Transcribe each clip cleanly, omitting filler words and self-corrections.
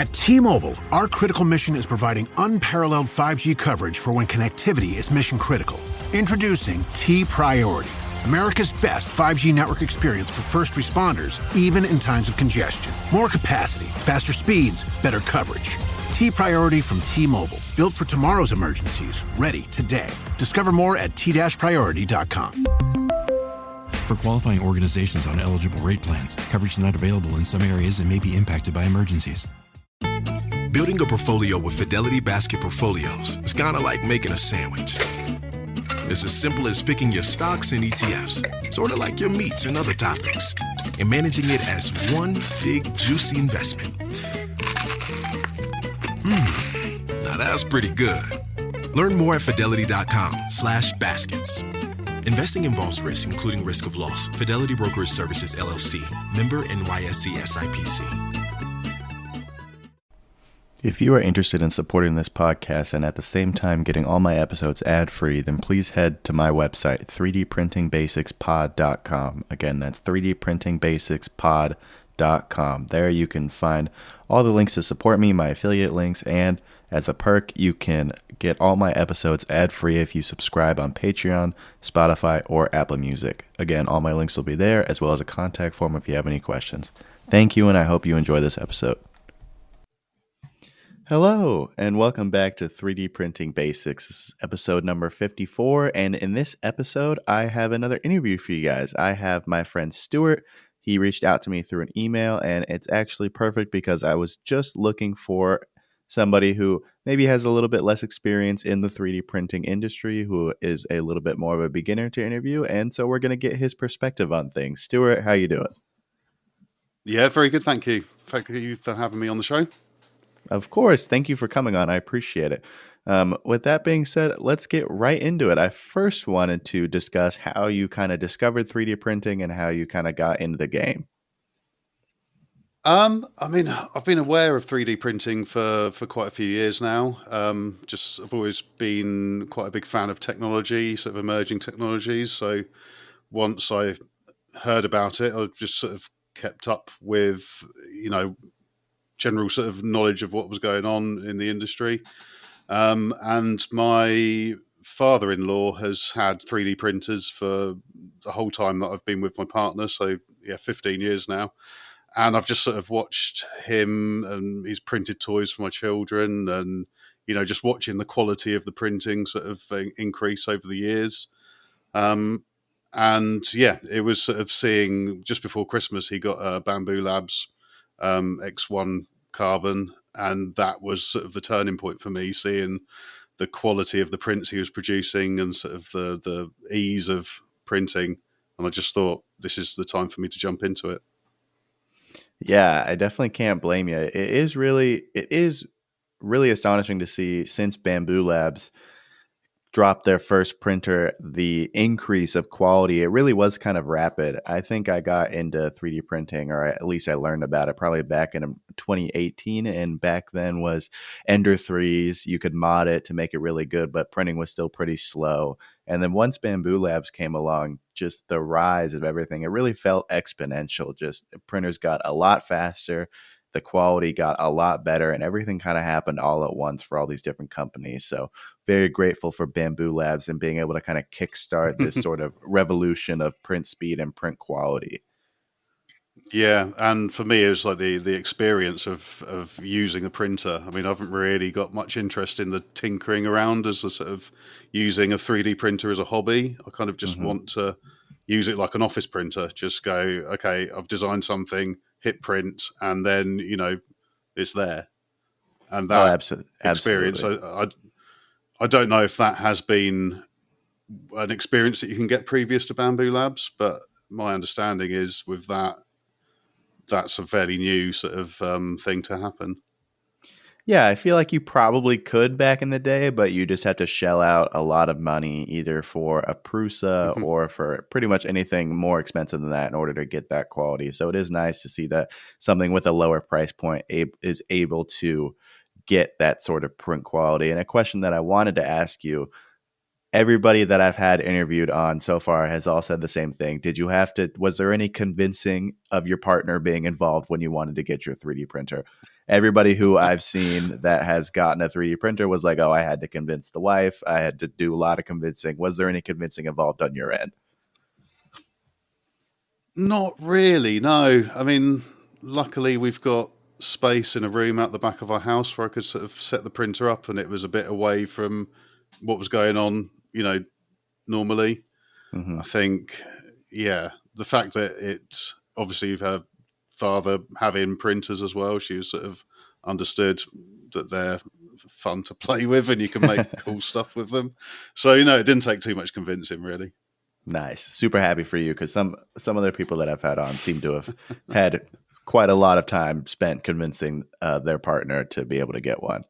At T-Mobile, our critical mission is providing unparalleled 5G coverage for when connectivity is mission critical. Introducing T-Priority, America's best 5G network experience for first responders, even in times of congestion. More capacity, faster speeds, better coverage. T-Priority from T-Mobile, built for tomorrow's emergencies, ready today. Discover more at t-priority.com. For qualifying organizations on eligible rate plans, coverage not available in some areas and may be impacted by emergencies. Building a portfolio with Fidelity Basket Portfolios is kind of like making a sandwich. It's as simple as picking your stocks and ETFs, sort of like your meats and other toppings, and managing it as one big, juicy investment. Now that's pretty good. Learn more at fidelity.com/baskets. Investing involves risk, including risk of loss. Fidelity Brokerage Services, LLC. Member NYSE SIPC. If you are interested in supporting this podcast and at the same time getting all my episodes ad-free, then please head to my website, 3dprintingbasicspod.com. Again, that's 3dprintingbasicspod.com. There you can find all the links to support me, my affiliate links, and as a perk, you can get all my episodes ad-free if you subscribe on Patreon, Spotify, or Apple Music. Again, all my links will be there, as well as a contact form if you have any questions. Thank you, and I hope you enjoy this episode. Hello, and welcome back to 3D Printing Basics. This is episode number 54, and in this episode, I have another interview for you guys. I have my friend Stuart. He reached out to me through an email, and it's actually perfect because I was just looking for somebody who maybe has a little bit less experience in the 3D printing industry, who is a little bit more of a beginner to interview, and so we're going to get his perspective on things. Stuart, how you doing? Yeah, very good, thank you. Thank you for having me on the show. Of course. Thank you for coming on. I appreciate it. With that being said, let's get right into it. I first wanted to discuss how you kind of discovered 3D printing and how you kind of got into the game. I mean, I've been aware of 3D printing for quite a few years now. I've always been quite a big fan of technology, sort of emerging technologies. So once I heard about it, I've just sort of kept up with, general sort of knowledge of what was going on in the industry. And my father-in-law has had 3D printers for the whole time that I've been with my partner. So 15 years now. And I've just sort of watched him, and he's printed toys for my children, and, just watching the quality of the printing sort of increase over the years. It was sort of seeing just before Christmas, he got a Bamboo Labs X1 carbon, and that was sort of the turning point for me, seeing the quality of the prints he was producing and sort of the ease of printing. And I just thought, this is the time for me to jump into it. Yeah, I definitely can't blame you. It is really astonishing to see, since Bamboo Labs dropped their first printer, the increase of quality. It really was kind of rapid. I think I got into 3D printing, or at least I learned about it probably back in 2018. And back then was Ender 3s. You could mod it to make it really good, but printing was still pretty slow. And then once Bamboo Labs came along, just the rise of everything, it really felt exponential. Just printers got a lot faster. The quality got a lot better, and everything kind of happened all at once for all these different companies. So very grateful for Bamboo Labs and being able to kind of kickstart this sort of revolution of print speed and print quality. Yeah, and for me, it was like the experience of using a printer. I mean, I haven't really got much interest in the tinkering around as a sort of using a 3D printer as a hobby. I kind of just want to use it like an office printer. Just go, okay, I've designed something, hit print, and then, it's there. And that experience, I don't know if that has been an experience that you can get previous to Bamboo Labs, but my understanding is with that's a fairly new sort of thing to happen. Yeah, I feel like you probably could back in the day, but you just have to shell out a lot of money either for a Prusa or for pretty much anything more expensive than that in order to get that quality. So it is nice to see that something with a lower price point is able to get that sort of print quality. And a question that I wanted to ask you, everybody that I've had interviewed on so far has all said the same thing. Was there any convincing of your partner being involved when you wanted to get your 3D printer? Everybody who I've seen that has gotten a 3D printer was like, oh, I had to convince the wife. I had to do a lot of convincing. Was there any convincing involved on your end? Not really, no. I mean, luckily we've got space in a room out the back of our house where I could sort of set the printer up, and it was a bit away from what was going on, normally. Mm-hmm. I think, yeah, the fact that it's obviously her father having printers as well, she was sort of understood that they're fun to play with and you can make cool stuff with them. So, it didn't take too much convincing, really. Nice. Super happy for you, because some other people that I've had on seem to have had quite a lot of time spent convincing their partner to be able to get one.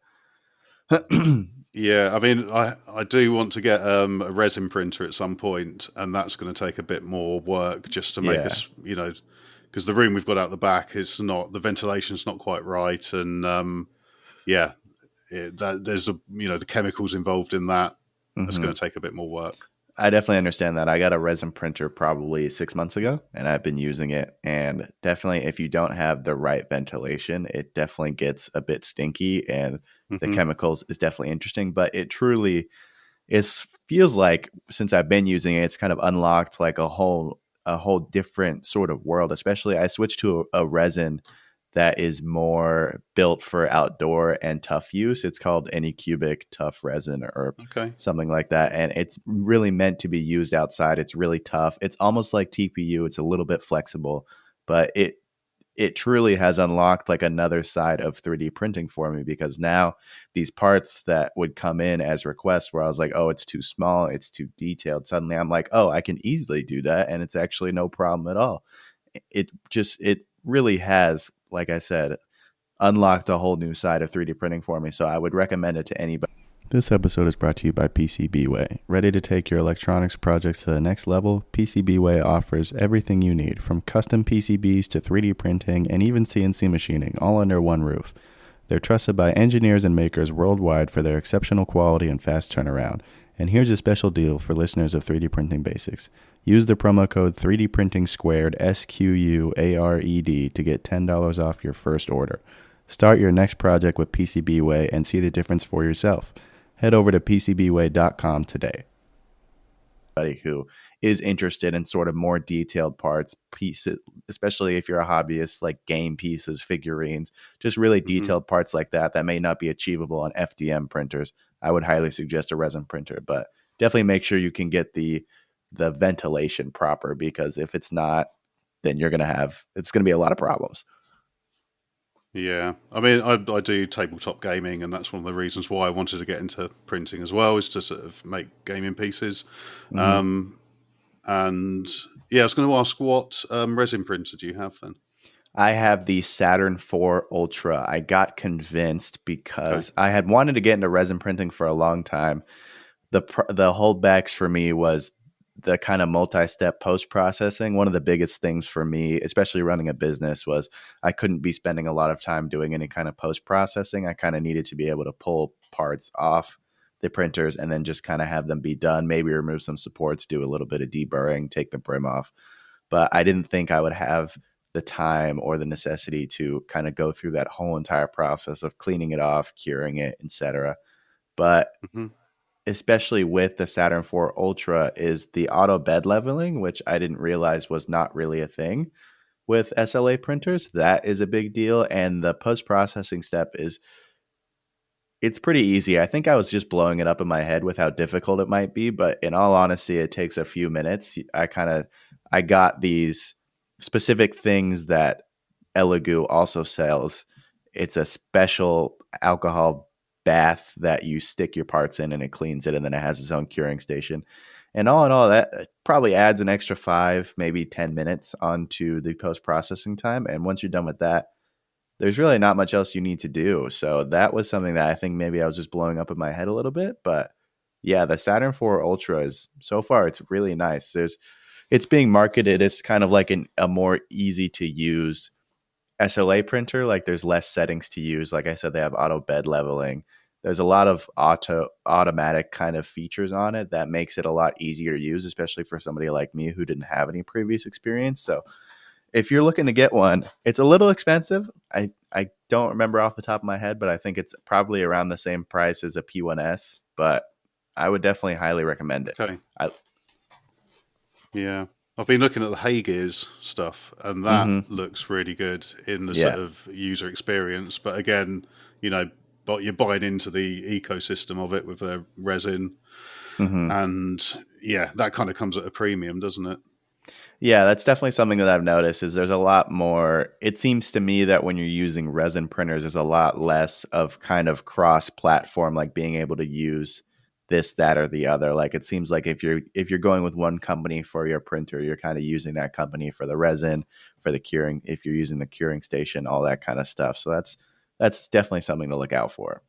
Yeah, I mean, I do want to get a resin printer at some point, and that's going to take a bit more work just to make Yeah. us, because the room we've got out the back is not, the ventilation's not quite right, and yeah, there's the chemicals involved in that. That's Mhm. going to take a bit more work. I definitely understand that. I got a resin printer probably 6 months ago, and I've been using it. And definitely, if you don't have the right ventilation, it definitely gets a bit stinky, and the Hmm. chemicals is definitely interesting. But it truly feels like, since I've been using it, it's kind of unlocked like a whole different sort of world. Especially, I switched to a resin that is more built for outdoor and tough use. It's called Anycubic Tough Resin or Okay. something like that. And it's really meant to be used outside. It's really tough. It's almost like TPU. It's a little bit flexible, but it truly has unlocked like another side of 3D printing for me, because now these parts that would come in as requests where I was like, oh, it's too small, it's too detailed. Suddenly I'm like, oh, I can easily do that. And it's actually no problem at all. It really has, like I said, unlocked a whole new side of 3D printing for me. So I would recommend it to anybody. This episode is brought to you by PCBWay. Ready to take your electronics projects to the next level? PCBWay offers everything you need, from custom PCBs to 3D printing and even CNC machining, all under one roof. They're trusted by engineers and makers worldwide for their exceptional quality and fast turnaround. And here's a special deal for listeners of 3D Printing Basics. Use the promo code 3D Printing Squared, SQUARED, to get $10 off your first order. Start your next project with PCBWay and see the difference for yourself. Head over to PCBWay.com today. Who is interested in sort of more detailed parts, pieces, especially if you're a hobbyist, like game pieces, figurines, just really detailed parts like that may not be achievable on FDM printers. I would highly suggest a resin printer, but definitely make sure you can get the ventilation proper, because if it's not, then it's going to be a lot of problems. Yeah, I mean, I do tabletop gaming, and that's one of the reasons why I wanted to get into printing as well, is to sort of make gaming pieces. Mm-hmm. And yeah, I was going to ask, what resin printer do you have then? I have the Saturn IV Ultra. I got convinced because I had wanted to get into resin printing for a long time. The holdbacks for me was the kind of multi-step post-processing. One of the biggest things for me, especially running a business, was I couldn't be spending a lot of time doing any kind of post-processing. I kind of needed to be able to pull parts off the printers and then just kind of have them be done, maybe remove some supports, do a little bit of deburring, take the brim off. But I didn't think I would have the time or the necessity to kind of go through that whole entire process of cleaning it off, curing it, etc. But especially with the Saturn IV Ultra, is the auto bed leveling, which I didn't realize was not really a thing with SLA printers. That is a big deal. And the post-processing step it's pretty easy. I think I was just blowing it up in my head with how difficult it might be, but in all honesty, it takes a few minutes. I got these specific things that Elegoo also sells. It's a special alcohol bath that you stick your parts in and it cleans it, and then it has its own curing station. And all in all, that probably adds an extra 5, maybe 10 minutes onto the post-processing time. And once you're done with that, there's really not much else you need to do. So that was something that I think maybe I was just blowing up in my head a little bit. But yeah, the Saturn IV Ultra is, so far, it's really nice. It's being marketed as kind of like a more easy to use SLA printer. Like, there's less settings to use. Like I said, they have auto bed leveling. There's a lot of automatic kind of features on it that makes it a lot easier to use, especially for somebody like me who didn't have any previous experience. So if you're looking to get one, it's a little expensive. I don't remember off the top of my head, but I think it's probably around the same price as a P1S. But I would definitely highly recommend it. Okay. I, Yeah. I've been looking at the Hey Gears stuff, and that looks really good in the sort yeah. of user experience. But again, but you're buying into the ecosystem of it with their resin, and yeah, that kind of comes at a premium, doesn't it? Yeah, that's definitely something that I've noticed is there's a lot more. It seems to me that when you're using resin printers, there's a lot less of kind of cross-platform, like being able to use this, that, or the other. Like it seems like if you're going with one company for your printer, you're kind of using that company for the resin, for the curing. If you're using the curing station, all that kind of stuff. So that's definitely something to look out for.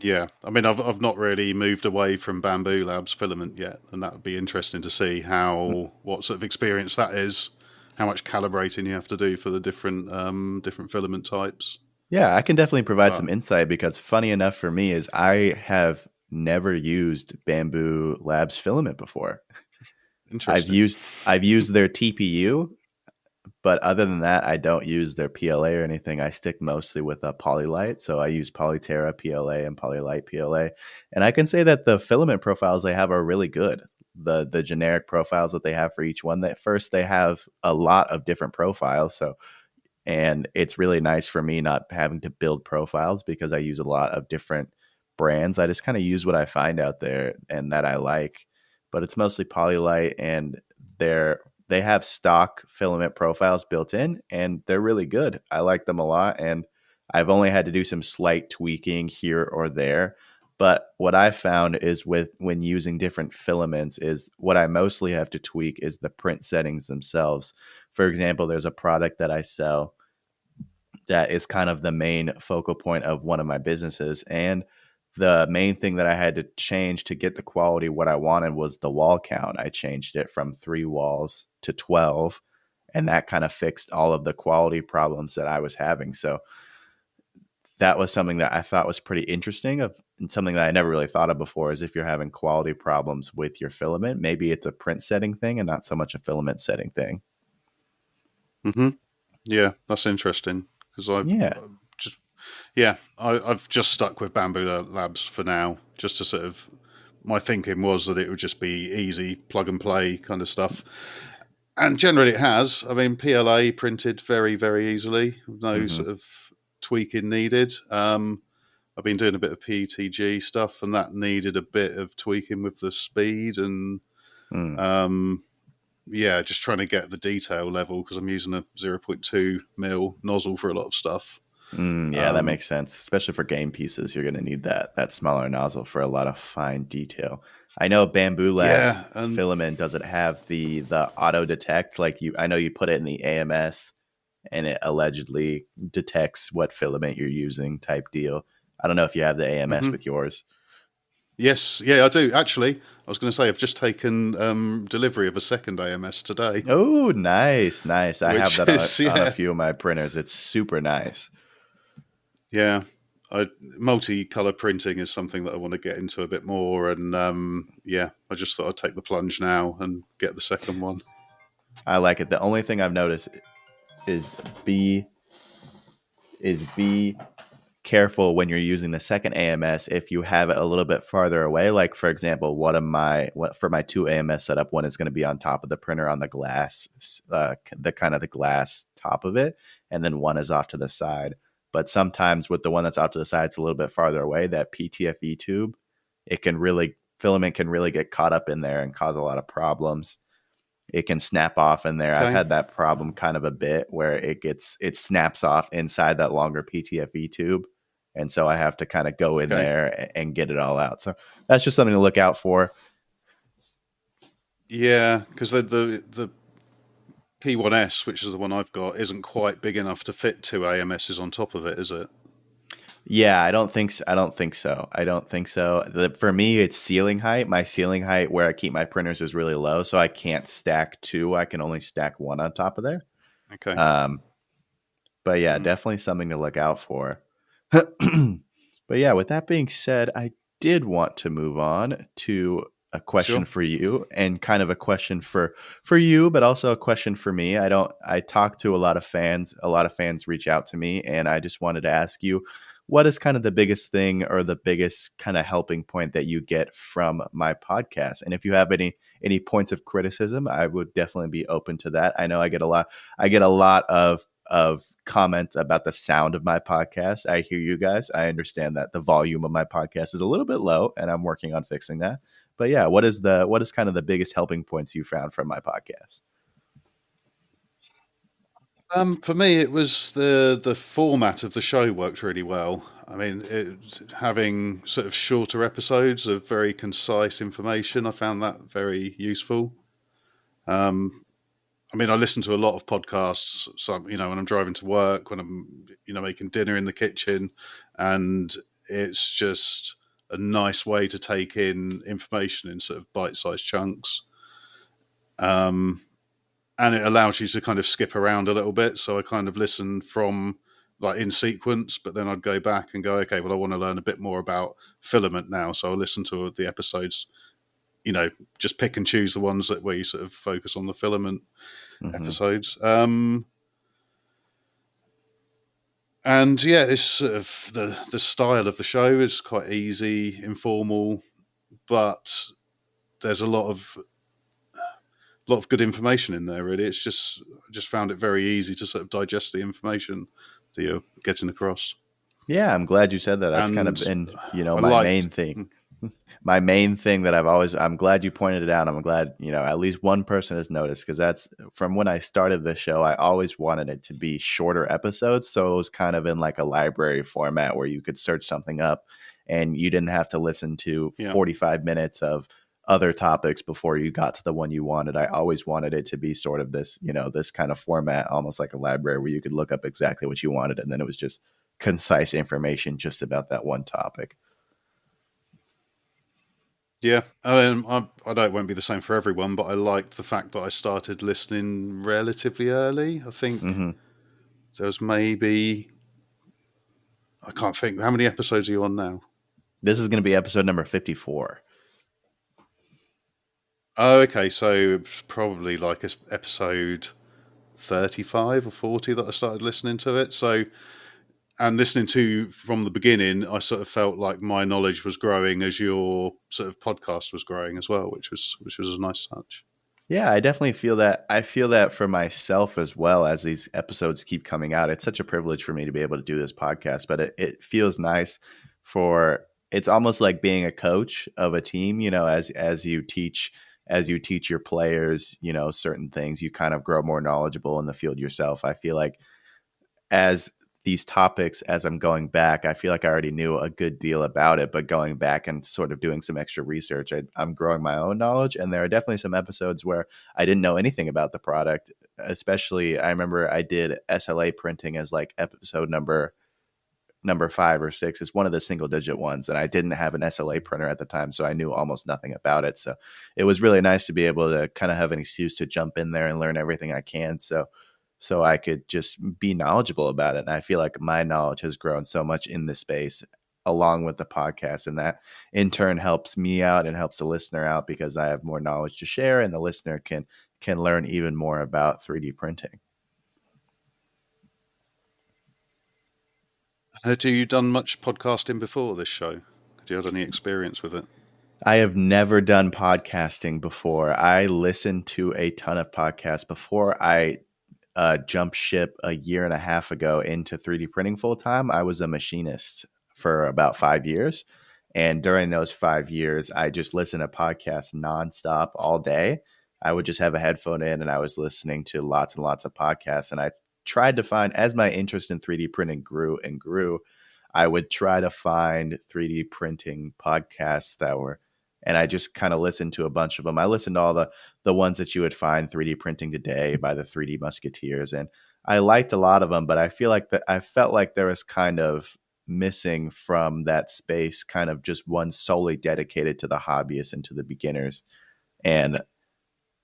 Yeah, I mean, I've not really moved away from Bamboo Labs filament yet, and that would be interesting to see what sort of experience that is, how much calibrating you have to do for the different filament types. Yeah, I can definitely provide But some insight because funny enough for me is I have never used Bamboo Labs filament before. I've interesting. used I've used their TPU, but other than that, I don't use their PLA or anything. I stick mostly with a Polylite, so I use Polyterra PLA and Polylite PLA, and I can say that the filament profiles they have are really good. The generic profiles that they have for each one. That first they have a lot of different profiles, so and it's really nice for me not having to build profiles because I use a lot of different brands. I just kind of use what I find out there and that I like. But it's mostly Polylite, and they have stock filament profiles built in, and they're really good. I like them a lot, and I've only had to do some slight tweaking here or there. But what I found is with when using different filaments is what I mostly have to tweak is the print settings themselves. For example, there's a product that I sell that is kind of the main focal point of one of my businesses. And the main thing that I had to change to get the quality what I wanted was the wall count. I changed it from 3 walls to 12, and that kind of fixed all of the quality problems that I was having. So that was something that I thought was pretty interesting and something that I never really thought of before is if you're having quality problems with your filament, maybe it's a print setting thing and not so much a filament setting thing. Hmm. Yeah, that's interesting because Yeah. I've just stuck with Bamboo Labs for now, just to sort of. My thinking was that it would just be easy plug and play kind of stuff, and generally it has. I mean, PLA printed very very easily, no Mm-hmm. sort of tweaking needed. I've been doing a bit of PTG stuff, and that needed a bit of tweaking with the speed and Mm. yeah, just trying to get the detail level because I'm using a 0.2 mil nozzle for a lot of stuff. Yeah, that makes sense. Especially for game pieces, you're going to need that smaller nozzle for a lot of fine detail. I know Bamboo Labs Yeah, and filament doesn't have the auto detect like you. I know you put it in the AMS and it allegedly detects what filament you're using type deal. I don't know if you have the AMS mhm. with yours. Yes, yeah, I do actually. I was going to say I've just taken delivery of a second AMS today, Oh, nice, nice. I have which that is on a yeah, few of my printers. It's super nice. yeah. Multi-color printing is something that I want to get into a bit more, and yeah, I just thought I'd take the plunge now and get the second one. I like it. The only thing I've noticed is be be careful when you're using the second AMS if you have it a little bit farther away. Like for example, for my 2 AMS setup, one is going to be on top of the printer on the glass, the kind of the glass top of it, and then one is off to the side. But sometimes with the one that's off to the side, it's a little bit farther away. That PTFE tube, filament can really get caught up in there and cause a lot of problems. It can snap off in there. I've Okay, had that problem kind of a bit where it snaps off inside that longer PTFE tube. And so I have to kind of go in okay, there and get it all out. So that's just something to look out for. yeah, because the P1S, which is the one I've got, isn't quite big enough to fit 2 AMSs on top of it, is it? Yeah, I don't think so. I don't think so. I don't think so. For me, it's ceiling height. My ceiling height where I keep my printers is really low, so I can't stack 2. I can only stack 1 on top of there. Okay. Um, but yeah, Mm. definitely something to look out for. But yeah, with that being said, I did want to move on to a question Sure. for you and kind of a question for you, but also a question for me. I talk to a lot of fans. A lot of fans reach out to me, and I just wanted to ask you, what is kind of the biggest thing or the biggest kind of helping point that you get from my podcast? And if you have any points of criticism, I would definitely be open to that. I know I get a lot of comments about the sound of my podcast. I hear you guys. I understand that the volume of my podcast is a little bit low, and I'm working on fixing that. But yeah, what is kind of the biggest helping points you found from my podcast? For me, it was the format of the show worked really well. I mean, having sort of shorter episodes of very concise information, I found that very useful. I mean, I listen to a lot of podcasts, some, when I'm driving to work, when I'm, making dinner in the kitchen, and it's just a nice way to take in information in sort of bite-sized chunks. And it allows you to kind of skip around a little bit. So I kind of listen from like in sequence, but then I'd go back and go, okay, well, I want to learn a bit more about filament now. So I'll listen to the episodes, just pick and choose the ones where you sort of focus on the filament episodes. And yeah, it's sort of the style of the show is quite easy, informal, but there's a lot of good information in there. Really, I just found it very easy to sort of digest the information that you're getting across. Yeah, I'm glad you said that. That's kind of been, my main thing. My main thing that I'm glad you pointed it out. I'm glad, at least one person has noticed, because that's from when I started the show, I always wanted it to be shorter episodes. So it was kind of in like a library format where you could search something up and you didn't have to listen to 45 minutes of other topics before you got to the one you wanted. I always wanted it to be sort of this, this kind of format, almost like a library where you could look up exactly what you wanted. And then it was just concise information just about that one topic. Yeah, I know it won't be the same for everyone, but I liked the fact that I started listening relatively early. I think there was maybe, I can't think, how many episodes are you on now? This is going to be episode number 54. Oh, okay. So it's probably like episode 35 or 40 that I started listening to it. So, and listening to from the beginning, I sort of felt like my knowledge was growing as your sort of podcast was growing as well, which was a nice touch. Yeah, I definitely feel that. I feel that for myself as well, as these episodes keep coming out. It's such a privilege for me to be able to do this podcast, but it feels nice it's almost like being a coach of a team, as you teach your players, certain things, you kind of grow more knowledgeable in the field yourself. I feel like as these topics, as I'm going back, I feel like I already knew a good deal about it, but going back and sort of doing some extra research, I'm growing my own knowledge. And there are definitely some episodes where I didn't know anything about the product. Especially, I remember I did SLA printing as like episode number 5 or 6. It's one of the single digit ones, and I didn't have an SLA printer at the time, so I knew almost nothing about it. So it was really nice to be able to kind of have an excuse to jump in there and learn everything I can. So I could just be knowledgeable about it. And I feel like my knowledge has grown so much in this space along with the podcast. And that in turn helps me out and helps the listener out, because I have more knowledge to share and the listener can learn even more about 3D printing. Had you done much podcasting before this show? Had you had any experience with it? I have never done podcasting before. I listened to a ton of podcasts before I jumped ship a year and a half ago into 3D printing full time. I was a machinist for about 5 years. And during those 5 years, I just listened to podcasts nonstop all day. I would just have a headphone in and I was listening to lots and lots of podcasts. And I tried to find, as my interest in 3D printing grew and grew, I would try to find 3D printing podcasts and I just kind of listened to a bunch of them. I listened to all the ones that you would find, 3D Printing Today by the 3D Musketeers. And I liked a lot of them, but I felt like there was kind of missing from that space, kind of just one solely dedicated to the hobbyists and to the beginners. And,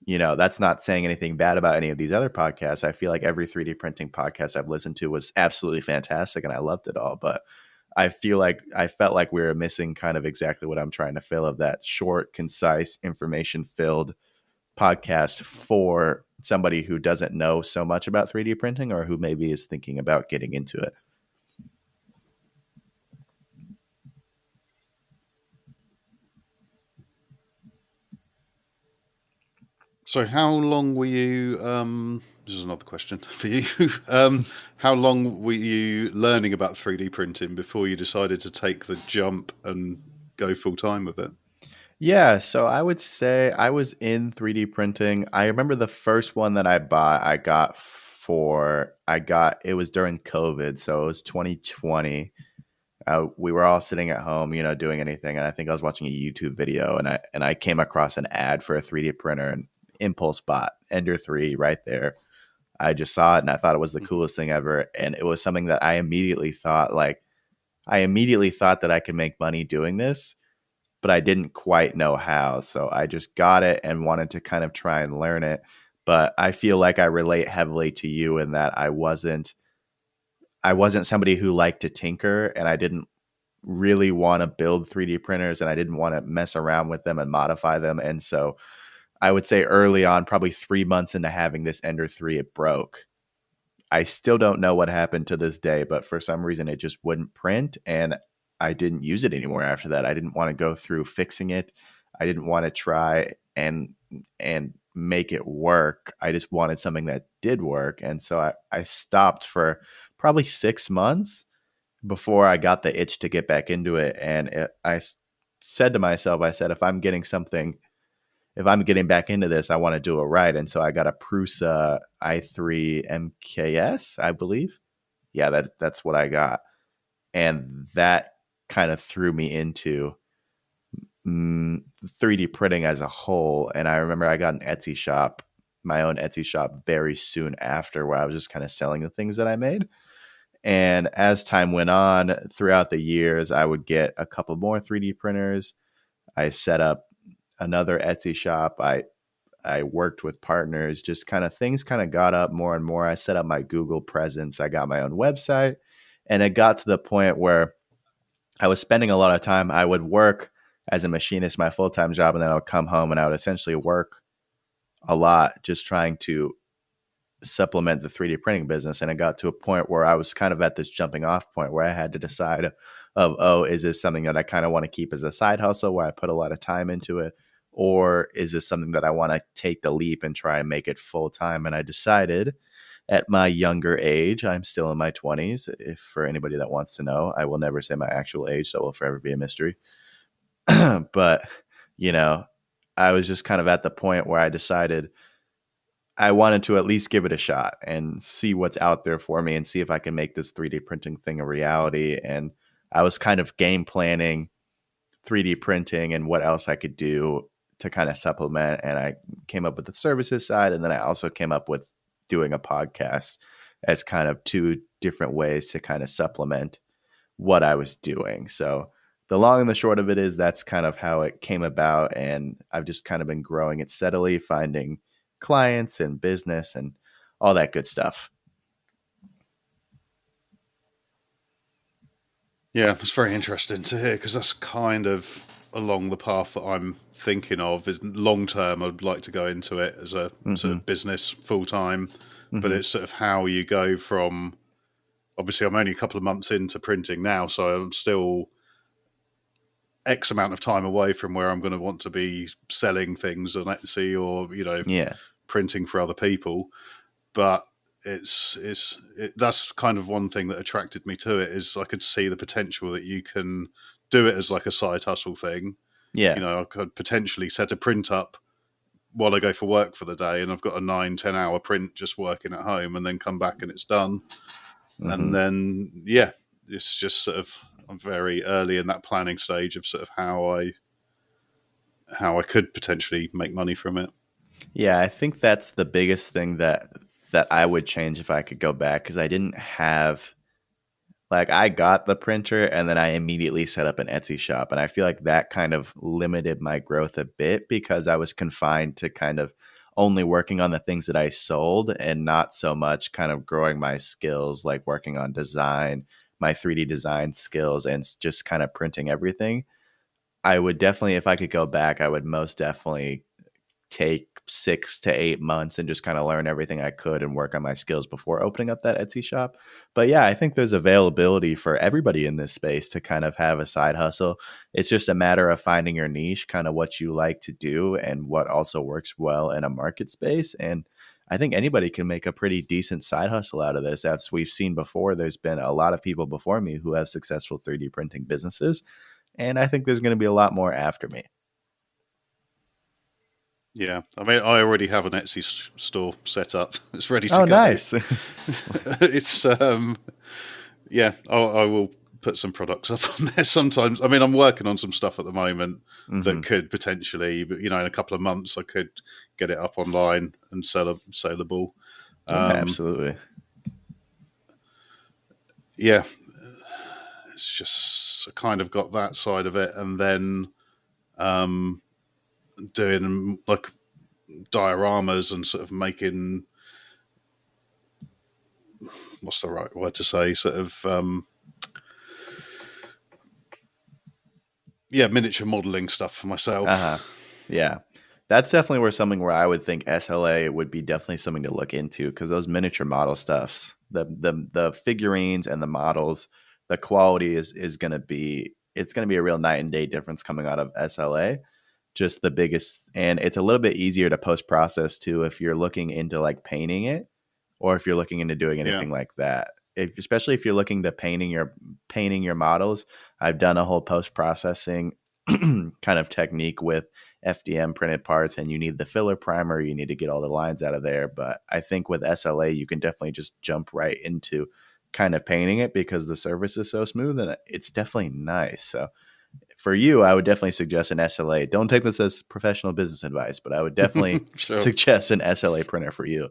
that's not saying anything bad about any of these other podcasts. I feel like every 3D printing podcast I've listened to was absolutely fantastic and I loved it all. But I felt like we were missing kind of exactly what I'm trying to fill, of that short, concise, information filled podcast for somebody who doesn't know so much about 3D printing, or who maybe is thinking about getting into it. So how long were you, this is another question for you. How long were you learning about 3D printing before you decided to take the jump and go full time with it? Yeah, so I would say I was in 3D printing. I remember the first one that I bought, it was during COVID, so it was 2020. We were all sitting at home, doing anything, and I think I was watching a YouTube video, and I came across an ad for a 3D printer, and impulse bought Ender 3 right there. I just saw it and I thought it was the coolest thing ever, and it was something that I immediately thought that I could make money doing this, but I didn't quite know how. So I just got it and wanted to kind of try and learn it. But I feel like I relate heavily to you in that I wasn't somebody who liked to tinker, and I didn't really want to build 3D printers, and I didn't want to mess around with them and modify them. And so I would say early on, probably 3 months into having this Ender 3, it broke. I still don't know what happened to this day, but for some reason it just wouldn't print, and I didn't use it anymore after that. I didn't want to go through fixing it. I didn't want to try and make it work. I just wanted something that did work. And so I stopped for probably 6 months before I got the itch to get back into it. And I said to myself, if I'm getting back into this, I want to do it right. And so I got a Prusa i3 MKS, I believe. Yeah, that's what I got. And that kind of threw me into 3D printing as a whole. And I remember I got my own Etsy shop very soon after, where I was just kind of selling the things that I made. And as time went on throughout the years, I would get a couple more 3D printers. I set up another Etsy shop. I worked with partners, just kind of things kind of got up more and more. I set up my Google presence. I got my own website, and it got to the point where I was spending a lot of time. I would work as a machinist, my full-time job, and then I would come home and I would essentially work a lot just trying to supplement the 3D printing business. And it got to a point where I was kind of at this jumping off point where I had to decide is this something that I kind of want to keep as a side hustle where I put a lot of time into it? Or is this something that I want to take the leap and try and make it full time? And I decided at my younger age, I'm still in my 20s. If for anybody that wants to know, I will never say my actual age, so it will forever be a mystery. But, I was just kind of at the point where I decided I wanted to at least give it a shot and see what's out there for me and see if I can make this 3D printing thing a reality. And I was kind of game planning 3D printing and what else I could do to kind of supplement. And I came up with the services side. And then I also came up with doing a podcast as kind of two different ways to kind of supplement what I was doing. So the long and the short of it is that's kind of how it came about. And I've just kind of been growing it steadily, finding clients and business and all that good stuff. Yeah, that's very interesting to hear, because that's kind of along the path that I'm thinking of. Is long term, I'd like to go into it as a sort of business full time, but it's sort of how you go from. Obviously, I'm only a couple of months into printing now, so I'm still X amount of time away from where I'm going to want to be selling things on Etsy or printing for other people. But that's kind of one thing that attracted me to it, is I could see the potential that you can do it as like a side hustle thing. I could potentially set a print up while I go for work for the day, and I've got a 9-10 hour print just working at home, and then come back and it's done. And then it's just sort of, I'm very early in that planning stage of sort of how I could potentially make money from it. Yeah, I think that's the biggest thing that I would change if I could go back, because I didn't have, I got the printer and then I immediately set up an Etsy shop. And I feel like that kind of limited my growth a bit, because I was confined to kind of only working on the things that I sold and not so much kind of growing my skills, like working on design, my 3D design skills and just kind of printing everything, I would definitely, if I could go back, I would most definitely take 6 to 8 months and just kind of learn everything I could and work on my skills before opening up that Etsy shop. But yeah, I think there's availability for everybody in this space to kind of have a side hustle. It's just a matter of finding your niche, kind of what you like to do and what also works well in a market space. And I think anybody can make a pretty decent side hustle out of this. As we've seen before, there's been a lot of people before me who have successful 3D printing businesses. And I think there's going to be a lot more after me. Yeah, I mean, I already have an Etsy store set up. It's ready to Oh, go. nice. It's yeah, I will put some products up on there sometimes. I mean, I'm working on some stuff at the moment that could potentially, but in a couple of months, I could get it up online and saleable. Yeah, absolutely. Yeah, it's just I kind of got that side of it, and then doing like dioramas and sort of making, what's the right word to say, sort of miniature modeling stuff for myself. Yeah, that's definitely where I would think SLA would be definitely something to look into, because those miniature model stuffs, the figurines and the models, the quality is going to be, it's going to be a real night and day difference coming out of SLA. Just the biggest, and it's a little bit easier to post process too if you're looking into like painting it, or if you're looking into doing anything like that. Especially if you're looking to painting your models. I've done a whole post processing kind of technique with FDM printed parts, and you need the filler primer, you need to get all the lines out of there. But I think with SLA, you can definitely just jump right into kind of painting it because the surface is so smooth and it's definitely nice. So for you, I would definitely suggest an SLA. Don't take this as professional business advice, but I would definitely suggest an SLA printer for you.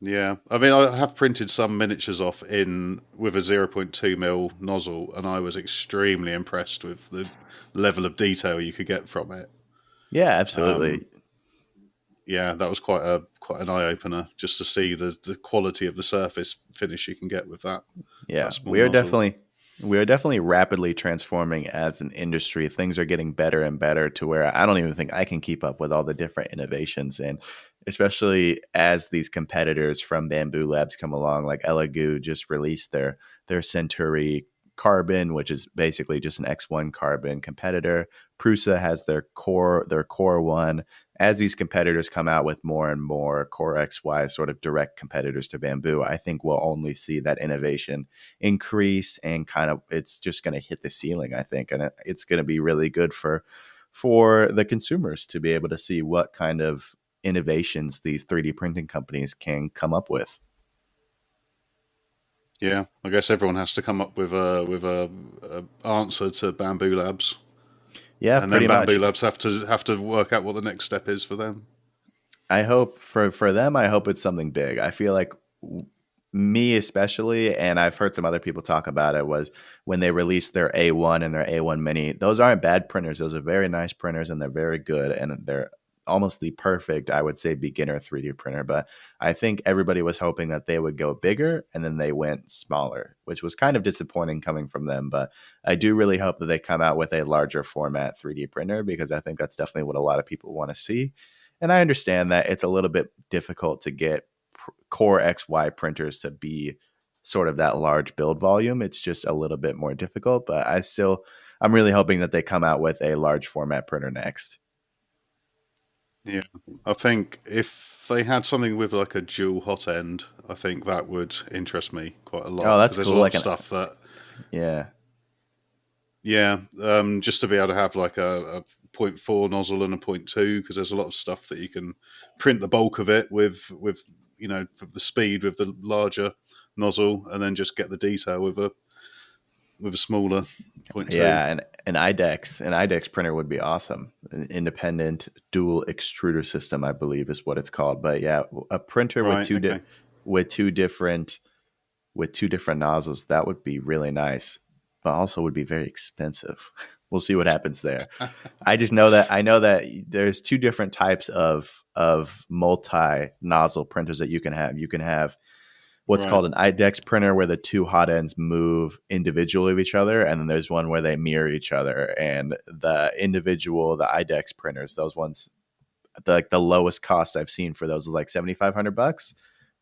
Yeah, I mean, I have printed some miniatures off with a 0.2mm nozzle, and I was extremely impressed with the level of detail you could get from it. Yeah, absolutely. Yeah, that was quite an eye opener just to see the quality of the surface finish you can get with that. Yeah, that we are nozzle. definitely rapidly transforming as an industry. Things are getting better and better to where I don't even think I can keep up with all the different innovations. And especially as these competitors from Bamboo Labs come along, like Elegoo just released their Centauri Carbon, which is basically just an X1 carbon competitor. Prusa has their Core One. As these competitors come out with more and more Core XY sort of direct competitors to Bamboo, I think we'll only see that innovation increase, and kind of it's just going to hit the ceiling, I think. And it's going to be really good for the consumers to be able to see what kind of innovations these 3D printing companies can come up with. Yeah, I guess everyone has to come up with a answer to Bamboo Labs. Yeah, and pretty then Bamboo much. Labs have to work out what the next step is for them. I hope for them, I hope it's something big. I feel like me especially, and I've heard some other people talk about it, was when they released their A1 and their A1 Mini. Those aren't bad printers. Those are very nice printers, and they're very good, and they're almost the perfect, I would say, beginner 3D printer. But I think everybody was hoping that they would go bigger, and then they went smaller, which was kind of disappointing coming from them. But I do really hope that they come out with a larger format 3D printer, because I think that's definitely what a lot of people want to see. And I understand that it's a little bit difficult to get Core XY printers to be sort of that large build volume. It's just a little bit more difficult, but I'm really hoping that they come out with a large format printer next. Yeah, I think if they had something with like a dual hot end, I think that would interest me quite a lot. Oh, that's There's cool. a lot Like of stuff that, yeah. just to be able to have like a 0.4 nozzle and a 0.2, because there's a lot of stuff that you can print the bulk of it with for the speed with the larger nozzle, and then just get the detail with a smaller 0.2. Yeah, and an IDEX printer would be awesome. An independent dual extruder system, I believe, is what it's called. But yeah, a printer Right, with two different nozzles, that would be really nice, but also would be very expensive. We'll see what happens there. I know that there's two different types of multi nozzle printers that you can have. You can have what's called an IDEX printer, where the two hot ends move individually of each other, and then there's one where they mirror each other. And the IDEX printers, those ones, the lowest cost I've seen for those is like $7,500.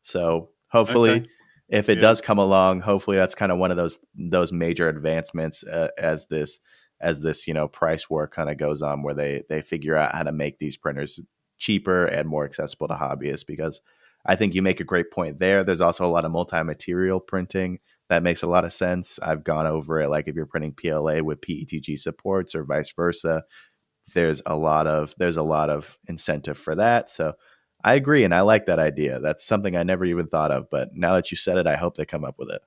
So hopefully, if it does come along, hopefully that's kind of one of those major advancements as this price war kind of goes on, where they figure out how to make these printers cheaper and more accessible to hobbyists. Because I think you make a great point there. There's also a lot of multi-material printing that makes a lot of sense. I've gone over it, like if you're printing PLA with PETG supports or vice versa, there's a lot of incentive for that. So I agree, and I like that idea. That's something I never even thought of, but now that you said it, I hope they come up with it.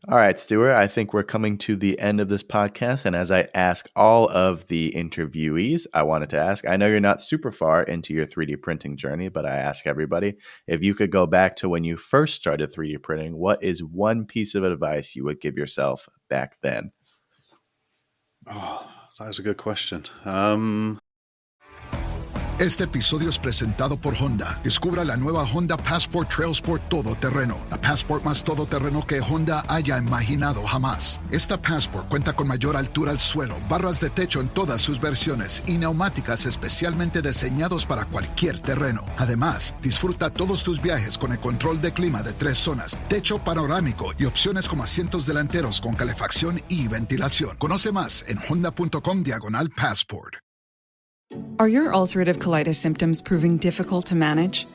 All right, Stuart, I think we're coming to the end of this podcast. And as I ask all of the interviewees, I wanted to ask, I know you're not super far into your 3D printing journey, but I ask everybody, if you could go back to when you first started 3D printing, what is one piece of advice you would give yourself back then? Oh, that was a good question. Este episodio es presentado por Honda. Descubra la nueva Honda Passport Trail Sport Todoterreno. La Passport más todoterreno que Honda haya imaginado jamás. Esta Passport cuenta con mayor altura al suelo, barras de techo en todas sus versiones y neumáticas especialmente diseñados para cualquier terreno. Además, disfruta todos tus viajes con el control de clima de 3 zonas, techo panorámico y opciones como asientos delanteros con calefacción y ventilación. Conoce más en honda.com/passport. Are your ulcerative colitis symptoms proving difficult to manage?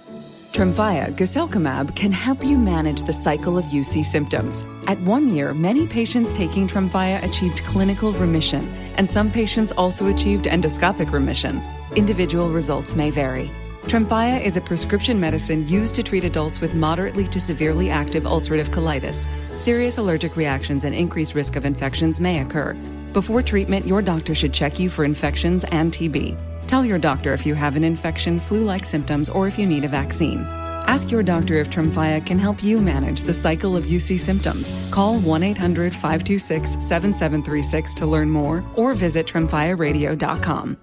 Tremfya guselkumab can help you manage the cycle of UC symptoms. At 1 year, many patients taking Tremfya achieved clinical remission, and some patients also achieved endoscopic remission. Individual results may vary. Tremfya is a prescription medicine used to treat adults with moderately to severely active ulcerative colitis. Serious allergic reactions and increased risk of infections may occur. Before treatment, your doctor should check you for infections and TB. Tell your doctor if you have an infection, flu-like symptoms, or if you need a vaccine. Ask your doctor if Tremfya can help you manage the cycle of UC symptoms. Call 1-800-526-7736 to learn more, or visit tremfyaradio.com.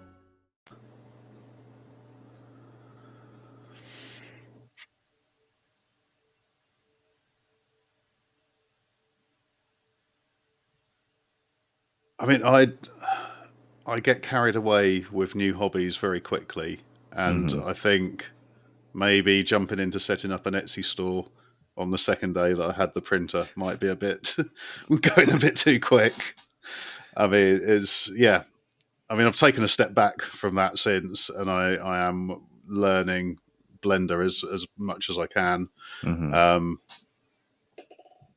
I mean, I get carried away with new hobbies very quickly, and I think maybe jumping into setting up an Etsy store on the second day that I had the printer might be a bit going a bit too quick. I mean, I've taken a step back from that since, and I am learning Blender as much as I can.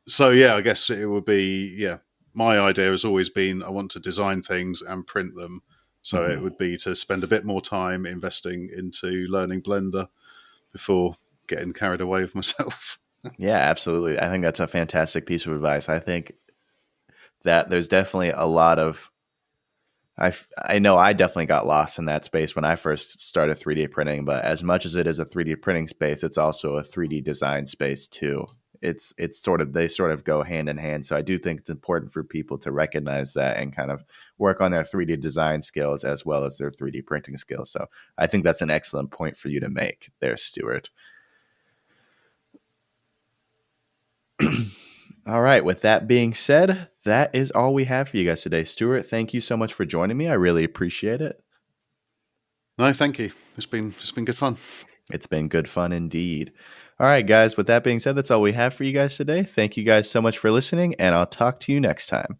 So yeah, I guess it would be my idea has always been I want to design things and print them. So it would be to spend a bit more time investing into learning Blender before getting carried away with myself. Yeah, absolutely. I think that's a fantastic piece of advice. I think that there's definitely a lot of, I know I definitely got lost in that space when I first started 3D printing, but as much as it is a 3D printing space, it's also a 3D design space too. They sort of go hand in hand. So I do think it's important for people to recognize that and kind of work on their 3D design skills as well as their 3D printing skills. So I think that's an excellent point for you to make there, Stuart. All right. With that being said, that is all we have for you guys today. Stuart, thank you so much for joining me. I really appreciate it. No, thank you. It's been good fun. It's been good fun indeed. All right, guys. With that being said, that's all we have for you guys today. Thank you guys so much for listening, and I'll talk to you next time.